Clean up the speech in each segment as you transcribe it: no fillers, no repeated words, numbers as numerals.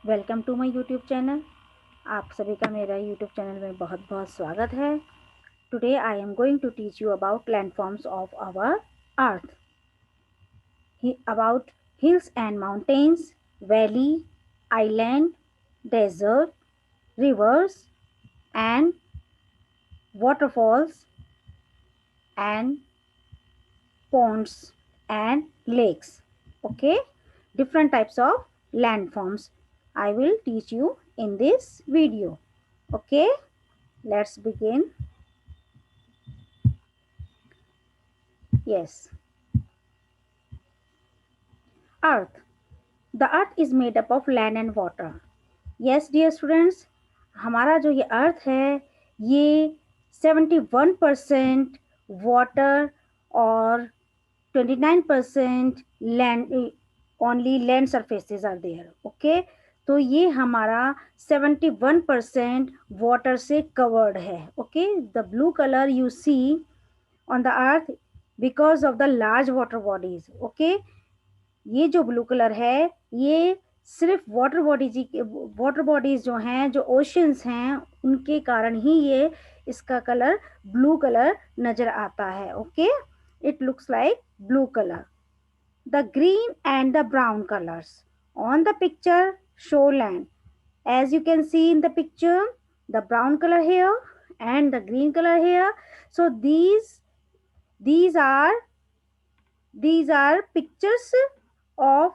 Welcome to my YouTube channel. आप सभी का मेरा यूट्यूब चैनल में बहुत बहुत स्वागत है। Today I am going to teach you about landforms of our earth, about hills and mountains, valley, island, desert, rivers and waterfalls and ponds and lakes. Okay, different types of landforms I will teach you in this video. Okay, let's begin. Yes, earth. The earth is made up of land and water. Yes dear students, हमारा जो ये अर्थ है ये 71% water और 29% land, only land surfaces are there. Okay, तो ये हमारा 71% water से कवर्ड है। Okay, the blue colour you see on the earth because of the large water bodies. Okay, ये जो ब्लू कलर है ये सिर्फ वाटर बॉडीज जो हैं, जो ओशंस हैं, उनके कारण ही ये इसका कलर ब्लू कलर नजर आता है। Okay, it looks like blue color. The green and the brown colors on the picture show land. As you can see in the picture, the brown color here and the green color here. So these are these are pictures of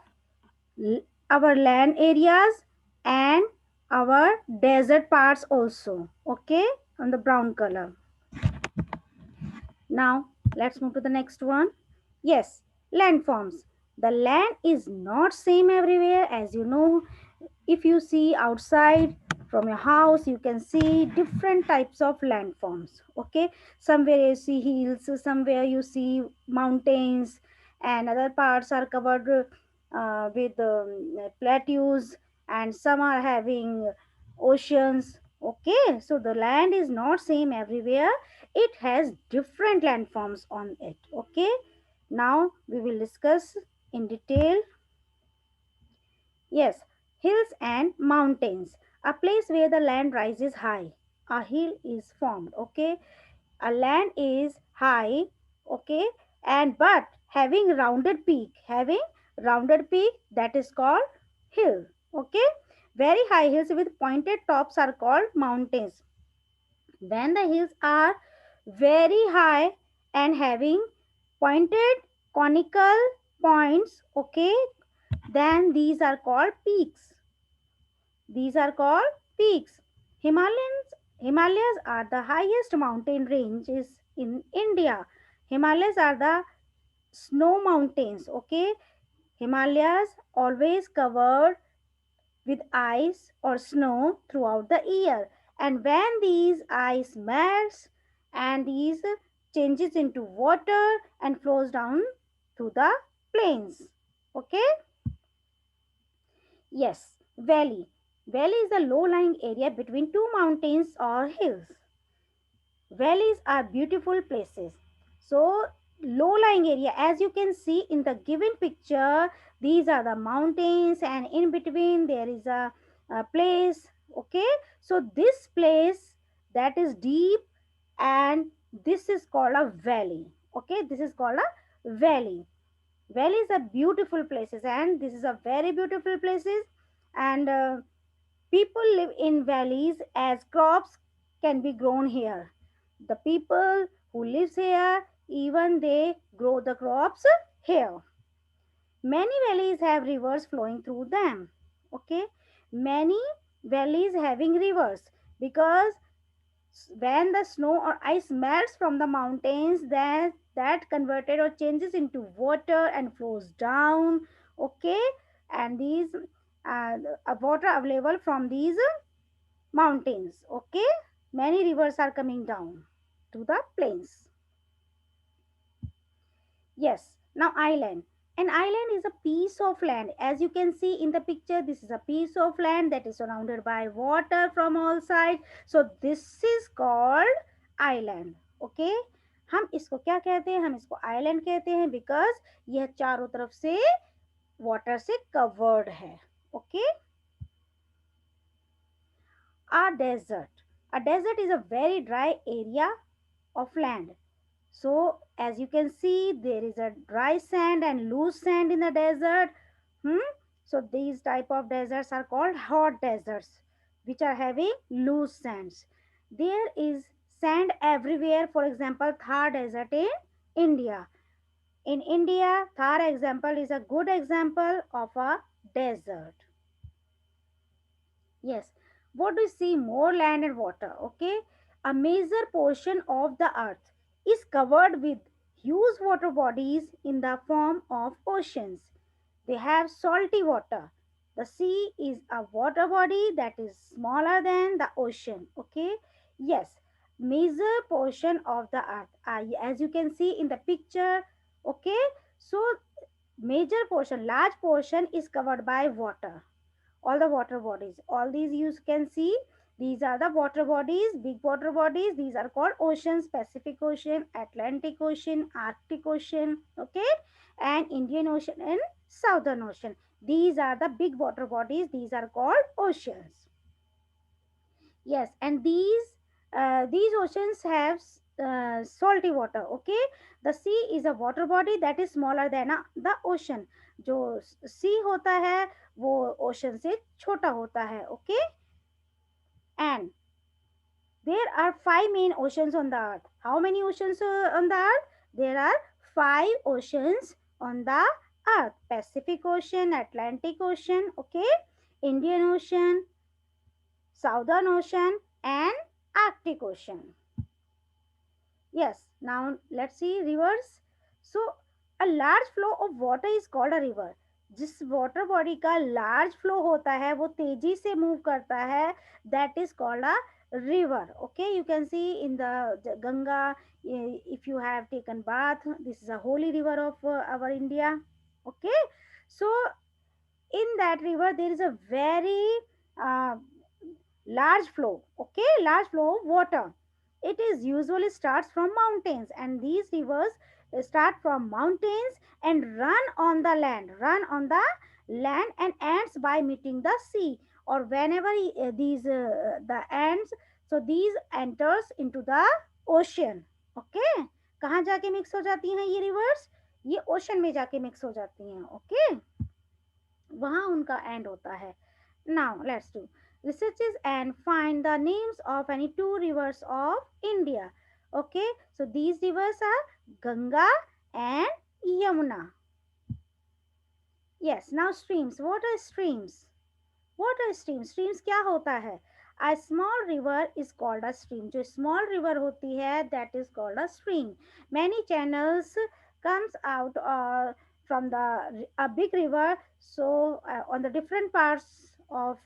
our land areas and our desert parts also. Okay, on the brown color. Now let's move to the next one. Yes, landforms. The land is not same everywhere. As you know, if you see outside from your house, you can see different types of landforms. Okay, somewhere you see hills, somewhere you see mountains, and other parts are covered with plateaus, and some are having oceans. Okay, so the land is not same everywhere. It has different landforms on it. Okay, now we will discuss in detail. Yes, hills and mountains. A place where the land rises high. A hill is formed. Okay, a land is high. Okay, and but having rounded peak, that is called hill. Okay, very high hills with pointed tops are called mountains. When the hills are very high and having pointed conical points, okay, then these are called peaks. These are called peaks. Himalayas are the highest mountain ranges in India. Himalayas are the snow mountains. Okay, Himalayas always covered with ice or snow throughout the year, and when these ice melts and these changes into water and flows down to the plains. Okay, yes, valley. Valley is a low lying area between two mountains or hills. Valleys are beautiful places. So low lying area, as you can see in the given picture, these are the mountains and in between there is a place. Okay, so this place that is deep, and this is called a valley. Okay, this is called a valley. Valleys are beautiful places, and this is a very beautiful places, and people live in valleys as crops can be grown here. The people who lives here, even they grow the crops here. Many valleys have rivers flowing through them. Okay, many valleys having rivers, because when the snow or ice melts from the mountains, then that converted or changes into water and flows down. Okay, and these water available from these mountains. Okay, many rivers are coming down to the plains. Yes, now island. An island is a piece of land. As you can see in the picture, this is a piece of land that is surrounded by water from all sides. So this is called island. Okay, हम इसको क्या कहते हैं? हम इसको island कहते हैं because यह चारों तरफ से water से covered है. Okay. A desert. A desert is a very dry area of land. So, as you can see, there is a dry sand and loose sand in the desert. Hmm? So, these type of deserts are called hot deserts, which are having loose sands. There is sand everywhere. For example, Thar Desert in India. In India, Thar example is a good example of a desert. Yes. What do you see? More land and water. Okay. A major portion of the earth is covered with huge water bodies in the form of oceans. They have salty water. The sea is a water body that is smaller than the ocean. Okay. Yes. Major portion of the earth. As you can see in the picture. Okay. So major portion, large portion is covered by water, all the water bodies, all these you can see, these are the water bodies, big water bodies, these are called oceans: Pacific Ocean, Atlantic Ocean, Arctic Ocean, okay, and Indian Ocean and Southern Ocean. These are the big water bodies, these are called oceans. Yes, and these oceans have salty water. Okay, the sea is a water body that is smaller than the ocean. जो sea होता है वो ocean से छोटा होता है. Okay, and there are five main oceans on the earth. How many oceans on the earth? There are five oceans on the earth: Pacific Ocean, Atlantic Ocean, okay, Indian Ocean, Southern Ocean, and Arctic Ocean. Yes, now let's see rivers. So, a large flow of water is called a river. जिस water body का large flow होता है वो तेजी से move करता है, that is called a river. Okay, you can see in the Ganga, if you have taken bath, this is a holy river of our India. Okay, so in that river there is a very uh, large flow, okay, large flow of water. It is usually starts from mountains, and these rivers start from mountains and run on the land and ends by meeting the sea, or whenever these the ends, so these enters into the ocean. Okay, कहाँ जाके mix हो जाती हैं ये reverse? ये ocean में जाके mix हो जाती हैं. ओके, वहाँ उनका एंड होता है. Now let's do researches and find the names of any two rivers of India. Okay, so these rivers are Ganga and Yamuna. Yes, now streams. What are streams? What are streams? Streams क्या होता है? A small river is called a stream. जो small river होती है, that is called a stream. Many channels comes out from the a big river. So on the different parts of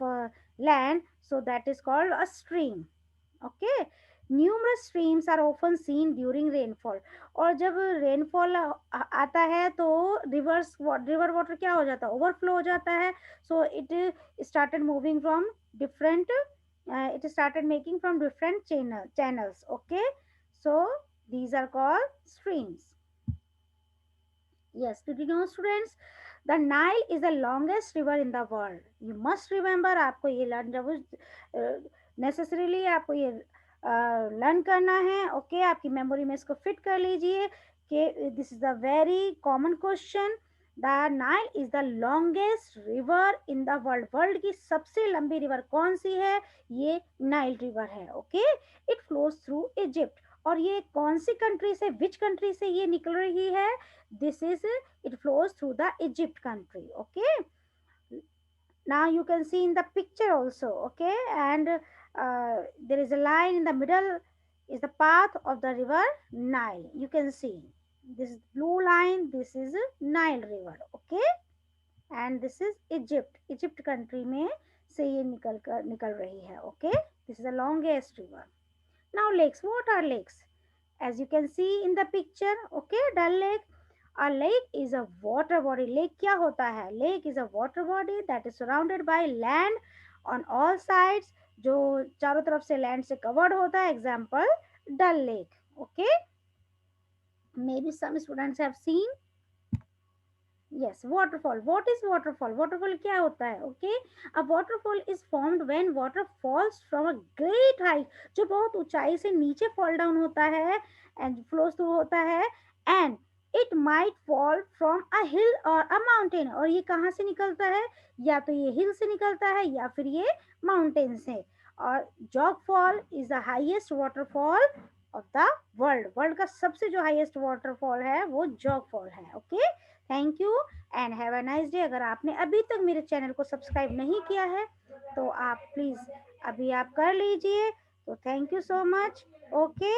land, so that is called a stream. Okay. Numerous streams are often seen during rainfall. और जब rainfall आता है तो river water क्या हो जाता है? Overflow हो जाता है. So it started moving from different it started making from different channels. Okay, so these are called streams. Yes, did you know students, the Nile is the longest river in the world. You must remember, आपको ये learn जब necessarily आपको ये learn करना है. Okay, आपकी memory में इसको फिट कर लीजिए कि this is a very common question. The Nile is the longest river in the world. World की सबसे लंबी रिवर कौन सी है? ये नाइल रिवर है. Okay, it flows through Egypt. और ये कौन सी कंट्री से, विच कंट्री से ये निकल रही है? This is it flows through the Egypt country. Okay, now you can see in the picture also. Okay, and there is a line in the middle is the path of the river Nile. You can see this is blue line, this is Nile river. Okay, and this is Egypt country में से ये निकल रही है. Okay, this is the longest river. Now lakes. What are lakes? As you can see in the picture, okay, Dal Lake. A lake is a water body. Lake क्या होता है? Lake is a water body that is surrounded by land on all sides. जो चारों तरफ से land से covered होता है. Example, Dal Lake. Okay. Maybe some students have seen. Yes, waterfall, what is waterfall, waterfall क्या होता है? Okay, a waterfall is formed when water falls from a great height, जो बहुत ऊंचाई से नीचे फॉल डाउन होता है एंड फ्लोज थ्रू होता है, and it might fall from a hill or a mountain, और ये कहाँ से निकलता है? या तो ये हिल से निकलता है या फिर ये माउंटेन से। और jog fall is the highest waterfall of the world, world का सबसे जो हाईएस्ट वाटरफॉल है वो जॉग फॉल है। Okay, thank you and have a nice day. अगर आपने अभी तक मेरे चैनल को सब्सक्राइब नहीं किया है तो आप प्लीज़ अभी आप कर लीजिए। तो thank you so much. Okay.